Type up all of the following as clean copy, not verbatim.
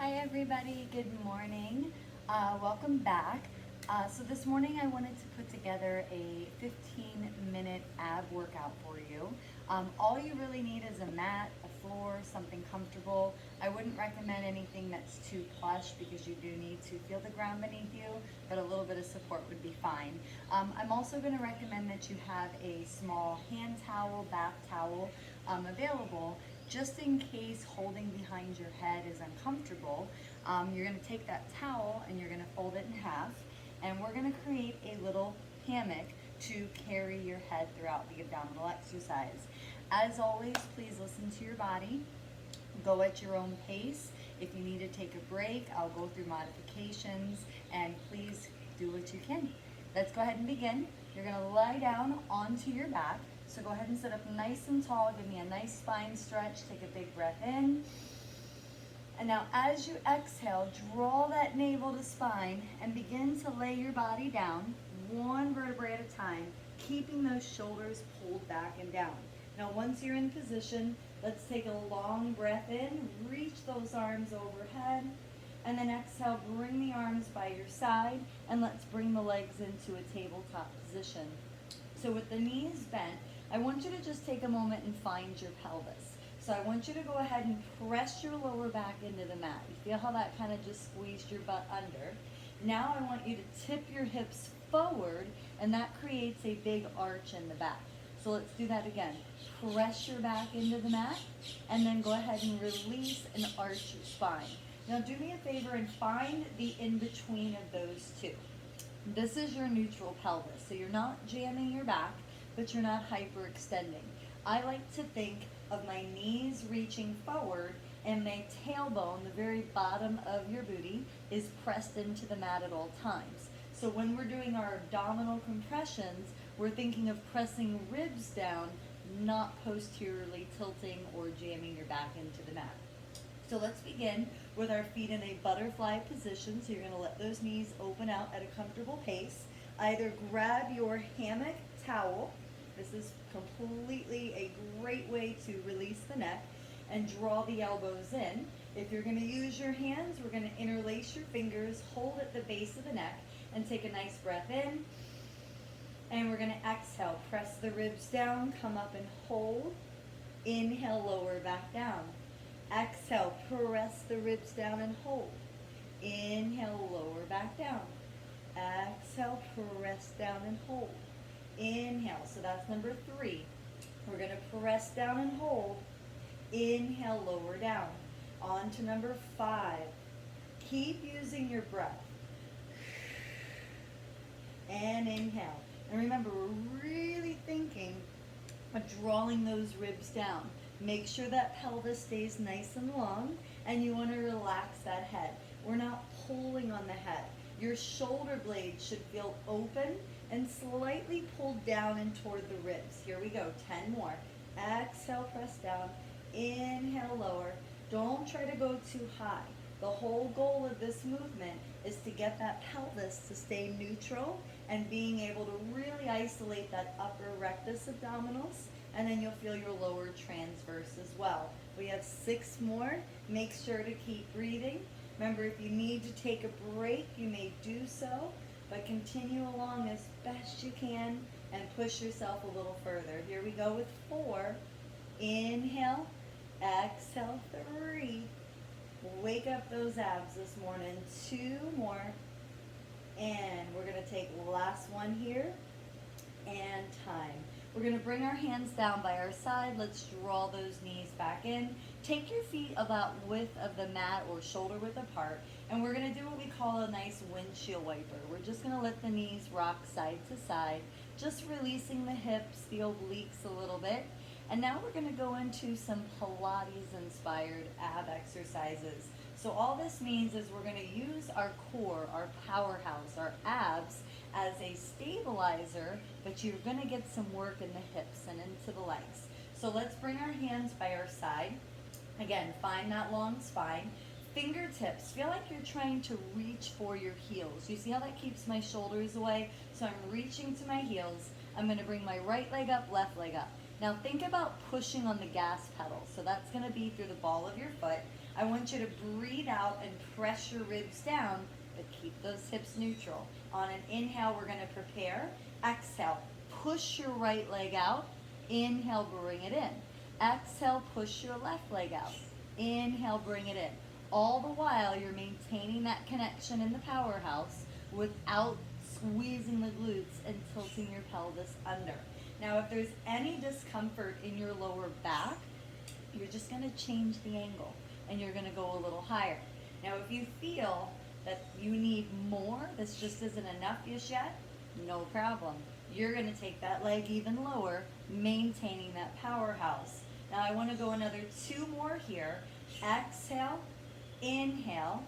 Hi everybody, good morning. Welcome back. So this morning I wanted to put together a 15-minute ab workout for you. All you really need is a mat, a floor, something comfortable. I wouldn't recommend anything that's too plush because you do need to feel the ground beneath you, but a little bit of support would be fine. I'm also going to recommend that you have a small hand towel, bath towel available just in case holding behind your head is uncomfortable. You're going to take that towel and you're going to fold it in half, and we're going to create a little hammock to carry your head throughout the abdominal exercise. As always, please listen to your body. Go at your own pace. If you need to take a break, I'll go through modifications, and please do what you can. Let's go ahead and begin. You're going to lie down onto your back. So go ahead and sit up nice and tall. Give me a nice spine stretch. Take a big breath in. And now as you exhale, draw that navel to spine and begin to lay your body down, one vertebrae at a time, keeping those shoulders pulled back and down. Now once you're in position, let's take a long breath in, reach those arms overhead, and then exhale, bring the arms by your side, and let's bring the legs into a tabletop position. So with the knees bent, I want you to just take a moment and find your pelvis. So I want you to go ahead and press your lower back into the mat. You feel how that kind of just squeezed your butt under. Now I want you to tip your hips forward, and that creates a big arch in the back. So let's do that again. Press your back into the mat, and then go ahead and release and arch your spine. Now do me a favor and find the in-between of those two. This is your neutral pelvis, so you're not jamming your back, but you're not hyperextending. I like to think of my knees reaching forward and my tailbone, the very bottom of your booty, is pressed into the mat at all times. So when we're doing our abdominal compressions, we're thinking of pressing ribs down, not posteriorly tilting or jamming your back into the mat. So let's begin with our feet in a butterfly position. So you're going to let those knees open out at a comfortable pace. Either grab your hammock towel. This is completely a great way to release the neck, and draw the elbows in. If you're going to use your hands, we're going to interlace your fingers, hold at the base of the neck, and take a nice breath in. And we're going to exhale. Press the ribs down, come up and hold. Inhale, lower back down. Exhale, press the ribs down and hold. Inhale, lower back down. Exhale, press down and hold. Inhale, so that's number 3. We're going to press down and hold. Inhale, lower down. On to number 5. Keep using your breath. And inhale. And remember, we're really thinking of drawing those ribs down. Make sure that pelvis stays nice and long, and you want to relax that head. We're not pulling on the head. Your shoulder blades should feel open and slightly pulled down and toward the ribs. Here we go, 10 more. Exhale, press down. Inhale, lower. Don't try to go too high. The whole goal of this movement is to get that pelvis to stay neutral and being able to really isolate that upper rectus abdominals, and then you'll feel your lower transverse as well. We have 6 more. Make sure to keep breathing. Remember, if you need to take a break, you may do so, but continue along as best you can and push yourself a little further. Here we go with 4. Inhale, exhale, 3. Wake up those abs this morning. 2 more. And we're going to take the last one here. And time. We're going to bring our hands down by our side. Let's draw those knees back in. Take your feet about width of the mat or shoulder width apart. And we're going to do what we call a nice windshield wiper. We're just going to let the knees rock side to side, just releasing the hips, the obliques a little bit. And now we're going to go into some Pilates-inspired ab exercises. So all this means is we're going to use our core, our powerhouse, our abs as a stabilizer, but you're going to get some work in the hips and into the legs. So let's bring our hands by our side. Again, find that long spine. Fingertips, feel like you're trying to reach for your heels. You see how that keeps my shoulders away? So I'm reaching to my heels. I'm going to bring my right leg up, left leg up. Now think about pushing on the gas pedal. So that's gonna be through the ball of your foot. I want you to breathe out and press your ribs down, but keep those hips neutral. On an inhale, we're gonna prepare. Exhale, push your right leg out. Inhale, bring it in. Exhale, push your left leg out. Inhale, bring it in. All the while, you're maintaining that connection in the powerhouse without squeezing the glutes and tilting your pelvis under. Now, if there's any discomfort in your lower back, you're just gonna change the angle and you're gonna go a little higher. Now, if you feel that you need more, this just isn't enough just yet, no problem. You're gonna take that leg even lower, maintaining that powerhouse. Now, I wanna go another 2 more here. Exhale, inhale,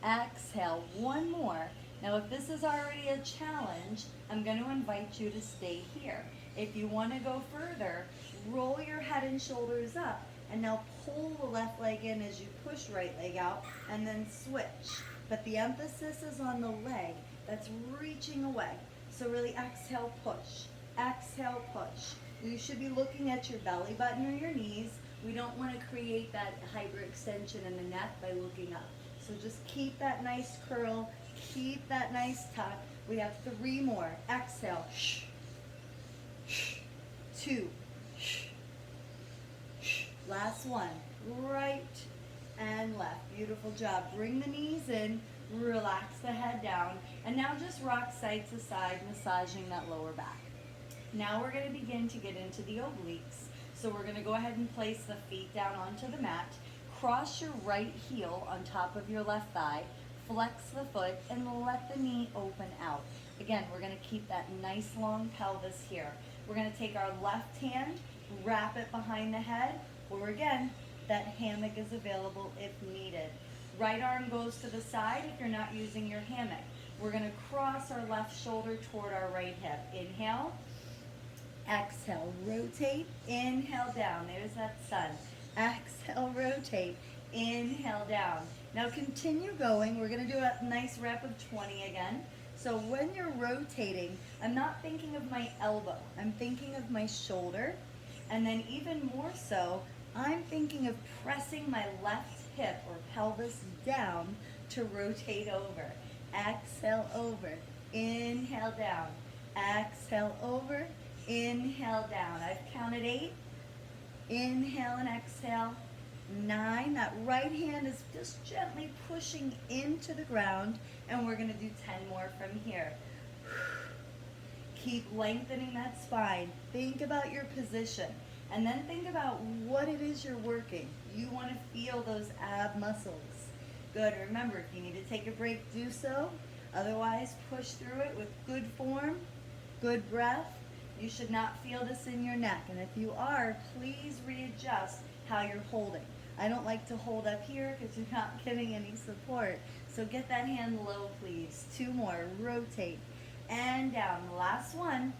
exhale, 1 more. Now, if this is already a challenge, I'm going to invite you to stay here. If you want to go further, roll your head and shoulders up, and now pull the left leg in as you push right leg out, and then switch. But the emphasis is on the leg that's reaching away. So really exhale, push. Exhale, push. You should be looking at your belly button or your knees. We don't want to create that hyperextension in the neck by looking up. So just keep that nice curl, keep that nice tuck. We have 3 more. Exhale. 2. Last one. Right and left. Beautiful job. Bring the knees in, relax the head down, and now just rock side to side, massaging that lower back. Now we're going to begin to get into the obliques. So we're going to go ahead and place the feet down onto the mat. Cross your right heel on top of your left thigh. Flex the foot and let the knee open out. Again, we're going to keep that nice long pelvis here. We're going to take our left hand, wrap it behind the head, or again, that hammock is available if needed. Right arm goes to the side if you're not using your hammock. We're going to cross our left shoulder toward our right hip. Inhale. Exhale, rotate, inhale down. There's that sun. Exhale, rotate, inhale down. Now continue going. We're going to do a nice rep of 20 again. So when you're rotating, I'm not thinking of my elbow. I'm thinking of my shoulder. And then even more so, I'm thinking of pressing my left hip or pelvis down to rotate over. Exhale over, inhale down. Exhale over, inhale down. I've counted 8. Inhale and exhale. 9. That right hand is just gently pushing into the ground, and we're going to do 10 more from here. Keep lengthening that spine. Think about your position, and then think about what it is you're working. You want to feel those ab muscles. Good. Remember, if you need to take a break, do so. Otherwise, push through it with good form, good breath. You should not feel this in your neck, and if you are, please readjust how you're holding. I don't like to hold up here because you're not getting any support. So get that hand low, please. 2 more. Rotate and down. The last one.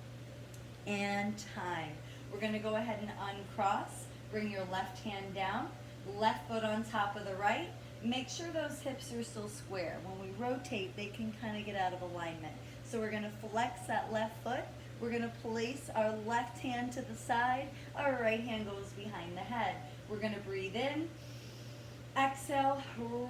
And time. We're going to go ahead and uncross. Bring your left hand down. Left foot on top of the right. Make sure those hips are still square. When we rotate, they can kind of get out of alignment. So we're going to flex that left foot. We're going to place our left hand to the side. Our right hand goes behind the head. We're going to breathe in. Exhale,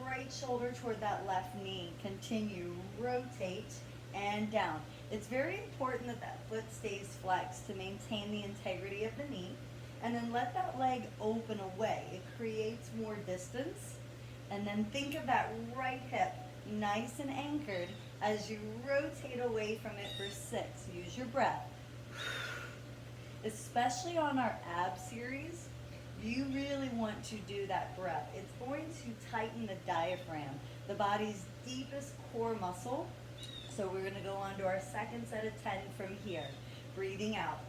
right shoulder toward that left knee. Continue, rotate, and down. It's very important that that foot stays flexed to maintain the integrity of the knee. And then let that leg open away. It creates more distance. And then think of that right hip nice and anchored as you rotate away from it for 6. Use your breath. Especially on our ab series, you really want to do that breath. It's going to tighten the diaphragm, the body's deepest core muscle. So we're going to go on to our second set of 10 from here. Breathing out.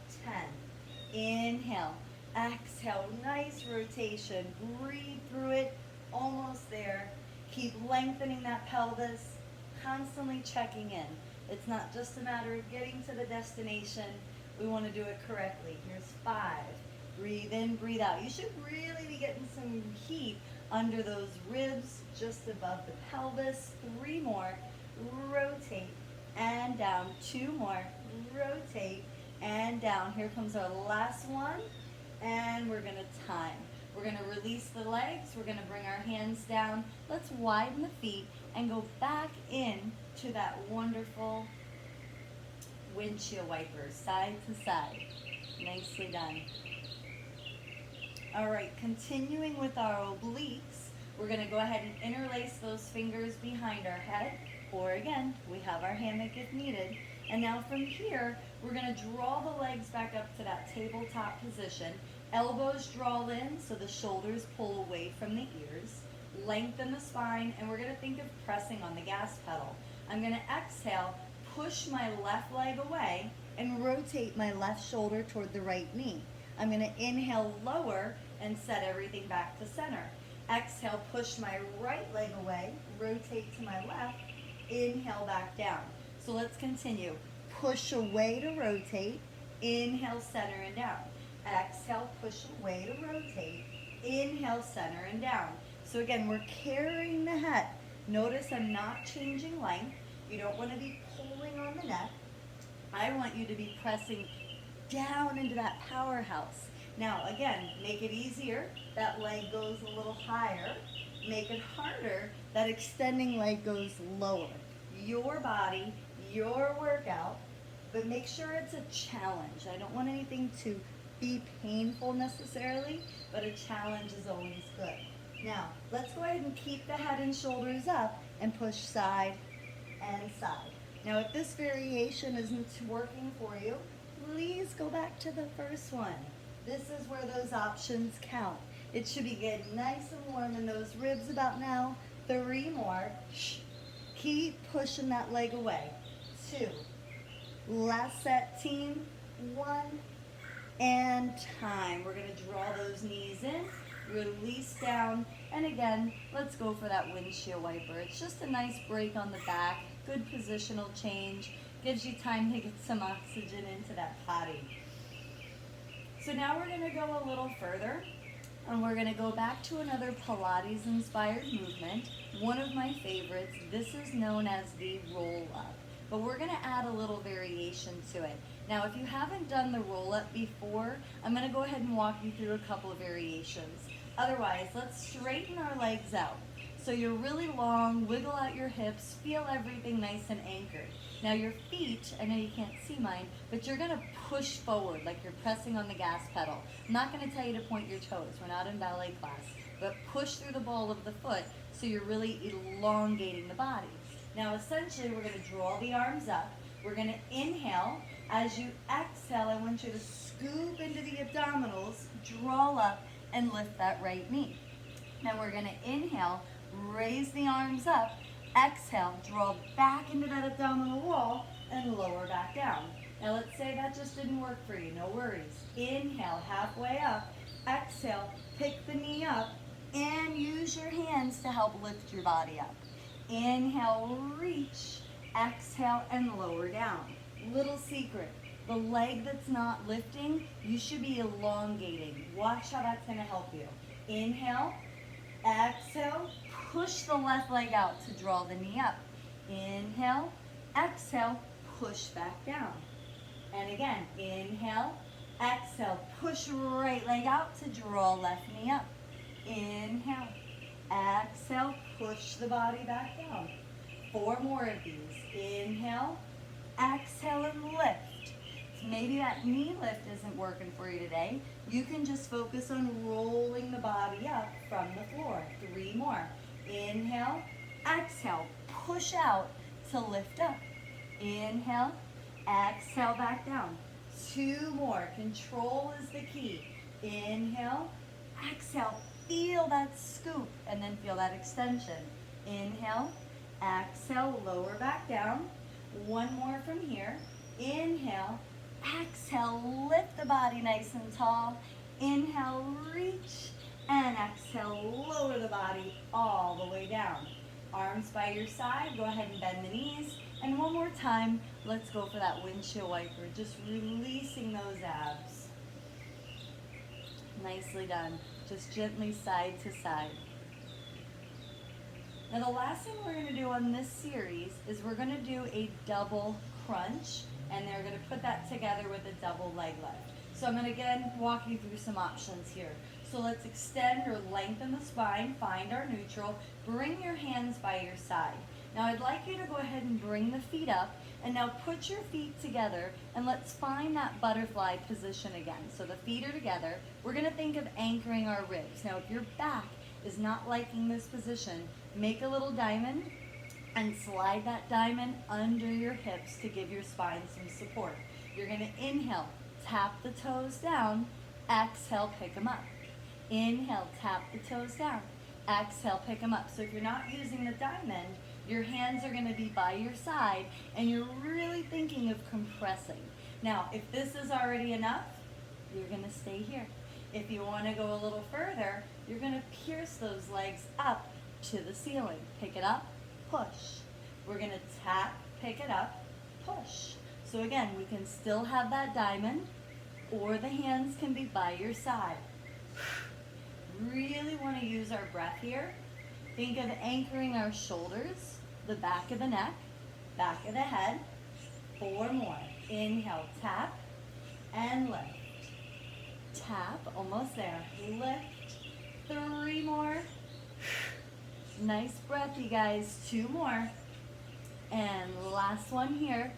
10. Inhale. Exhale. Nice rotation. Breathe through it. Almost there. Keep lengthening that pelvis. Constantly checking in. It's not just a matter of getting to the destination. We want to do it correctly. Here's 5. Breathe in, breathe out. You should really be getting some heat under those ribs, just above the pelvis. 3 more. Rotate and down. 2 more. Rotate and down. Here comes our last one. and we're gonna time. We're gonna release the legs, we're gonna bring our hands down. Let's widen the feet and go back in to that wonderful windshield wiper, side to side. Nicely done. All right, continuing with our obliques, we're gonna go ahead and interlace those fingers behind our head, or again, we have our hammock if needed. And now from here, we're gonna draw the legs back up to that tabletop position. Elbows draw in so the shoulders pull away from the ears. Lengthen the spine, and we're gonna think of pressing on the gas pedal. I'm gonna exhale, push my left leg away, and rotate my left shoulder toward the right knee. I'm gonna inhale, lower, and set everything back to center. Exhale, push my right leg away, rotate to my left, inhale back down. So let's continue. Push away to rotate, inhale, center and down. Exhale, push away to rotate, inhale, center and down. So again, we're carrying the head. Notice I'm not changing length. You don't want to be pulling on the neck. I want you to be pressing down into that powerhouse. Now again, make it easier. That leg goes a little higher. Make it harder. That extending leg goes lower. Your body, your workout, but make sure it's a challenge. I don't want anything to be painful necessarily, but a challenge is always good. Now, let's go ahead and keep the head and shoulders up and push side and side. Now, if this variation isn't working for you, please go back to the first one. This is where those options count. It should be getting nice and warm in those ribs about now. 3 more. Keep pushing that leg away. 2. Last set, team. 1. And time. We're going to draw those knees in, release down, and again, let's go for that windshield wiper. It's just a nice break on the back, good positional change, gives you time to get some oxygen into that body. So now we're going to go a little further, and we're going to go back to another Pilates-inspired movement, one of my favorites. This is known as the roll-up, but we're going to add a little variation to it. Now, if you haven't done the roll-up before, I'm going to go ahead and walk you through a couple of variations. Otherwise, let's straighten our legs out. So you're really long, wiggle out your hips, feel everything nice and anchored. Now your feet, I know you can't see mine, but you're going to push forward like you're pressing on the gas pedal. I'm not going to tell you to point your toes. We're not in ballet class. But push through the ball of the foot so you're really elongating the body. Now essentially, we're going to draw the arms up. We're going to inhale. As you exhale, I want you to scoop into the abdominals, draw up, and lift that right knee. Now we're going to inhale, raise the arms up, exhale, draw back into that abdominal wall, and lower back down. Now let's say that just didn't work for you, no worries. Inhale, halfway up, exhale, pick the knee up, and use your hands to help lift your body up. Inhale, reach, exhale, and lower down. Little secret, the leg that's not lifting, you should be elongating. Watch how that's going to help you. Inhale, exhale, push the left leg out to draw the knee up. Inhale, exhale, push back down. And again, inhale, exhale, push right leg out to draw left knee up. Inhale, exhale, push the body back down. 4 more of these. Inhale, exhale, and lift. So maybe that knee lift isn't working for you today. You can just focus on rolling the body up from the floor. 3 more. Inhale, exhale, push out to lift up. Inhale, exhale, back down. 2 more. Control is the key. Inhale, exhale, feel that scoop, and then feel that extension. Inhale, exhale, lower back down. 1 more from here. Inhale, exhale, lift the body nice and tall. Inhale, reach, and exhale, lower the body all the way down. Arms by your side, go ahead and bend the knees. And 1 more time, let's go for that windshield wiper, just releasing those abs. Nicely done. Just gently side to side. Now the last thing we're going to do on this series is we're going to do a double crunch, and they're going to put that together with a double leg lift. So I'm gonna again walk you through some options here. So let's extend or lengthen the spine, find our neutral, bring your hands by your side. Now I'd like you to go ahead and bring the feet up, and now put your feet together and let's find that butterfly position again. So the feet are together. We're gonna think of anchoring our ribs. Now if your back is not liking this position, make a little diamond and slide that diamond under your hips to give your spine some support. You're gonna inhale, tap the toes down, exhale, pick them up. Inhale, tap the toes down, exhale, pick them up. So if you're not using the diamond, your hands are gonna be by your side and you're really thinking of compressing. Now, if this is already enough, you're gonna stay here. If you wanna go a little further, you're gonna pierce those legs up to the ceiling. Pick it up, push. We're gonna tap, pick it up, push. So again, we can still have that diamond, or the hands can be by your side. Really want to use our breath here. Think of anchoring our shoulders, the back of the neck, back of the head. 4 more. Inhale, tap, and lift. Tap, almost there. Lift. 3 more. Nice breath, you guys. 2 more. And last one here.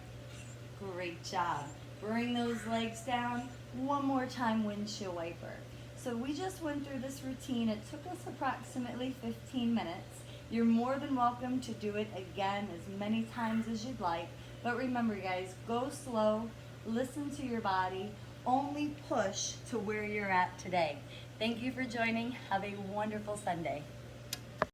Great job. Bring those legs down. One more time, windshield wiper. So we just went through this routine. It took us approximately 15 minutes. You're more than welcome to do it again as many times as you'd like. But remember, guys, go slow, listen to your body, only push to where you're at today. Thank you for joining. Have a wonderful Sunday.